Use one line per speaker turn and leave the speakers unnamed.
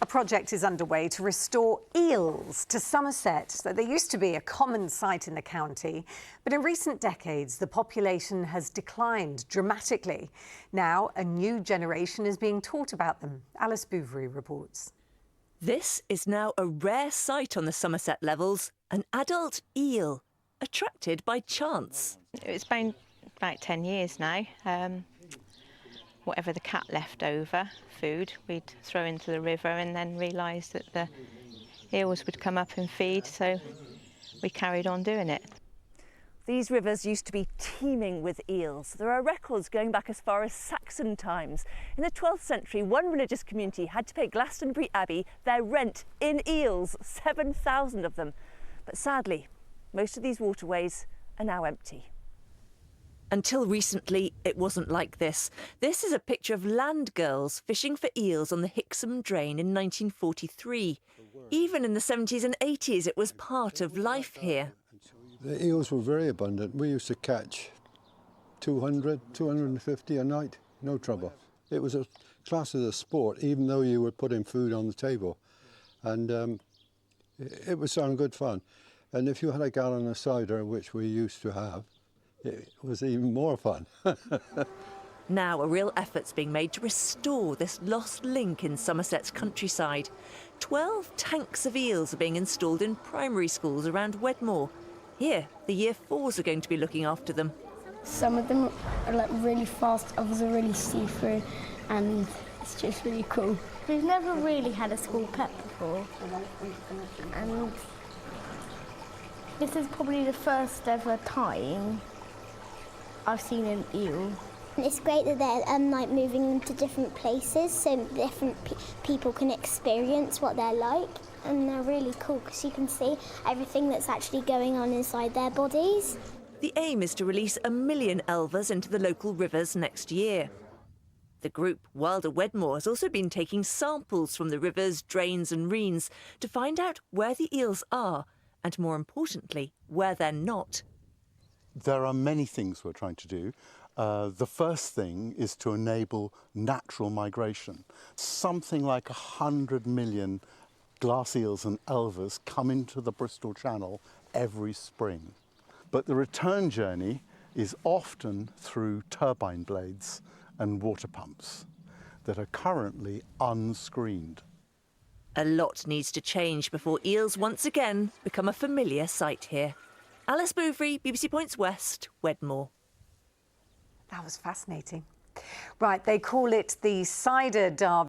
A project is underway to restore eels to Somerset. So they used to be a common sight in the county, but in recent decades, the population has declined dramatically. Now, a new generation is being taught about them. Alice Bouverie reports.
This is now a rare sight on the Somerset levels, an adult eel, attracted by chance.
It's been about 10 years now. Whatever the cat left over, food, we'd throw into the river and then realised that the eels would come up and feed, so we carried on doing it.
These rivers used to be teeming with eels. There are records going back as far as Saxon times. In the 12th century, one religious community had to pay Glastonbury Abbey their rent in eels, 7,000 of them. But sadly, most of these waterways are now empty. Until recently, it wasn't like this. This is a picture of land girls fishing for eels on the Hixham Drain in 1943. Even in the 70s and 80s, it was part of life here.
The eels were very abundant. We used to catch 200, 250 a night, no trouble. It was a class as a sport, even though you were putting food on the table. And it was some good fun. And if you had a gallon of cider, which we used to have, it was even more fun.
Now a real effort's being made to restore this lost link in Somerset's countryside. 12 tanks of eels are being installed in primary schools around Wedmore. Here, the Year 4s are going to be looking after them.
Some of them are like really fast, others are really see-through, and it's just really cool. We've never really had a school pet before, and this is probably the first ever time I've seen an eel.
It's great that they're like moving them to different places so different people can experience what they're like, and they're really cool because you can see everything that's actually going on inside their bodies.
The aim is to release 1 million elvers into the local rivers next year. The group Wilder Wedmore has also been taking samples from the rivers, drains and reens to find out where the eels are and, more importantly, where they're not.
There are many things we're trying to do. The first thing is to enable natural migration. Something like 100 million glass eels and elvers come into the Bristol Channel every spring. But the return journey is often through turbine blades and water pumps that are currently unscreened.
A lot needs to change before eels once again become a familiar sight here. Alice Bouverie, BBC Points West, Wedmore.
That was fascinating. Right, they call it the Cider Derby.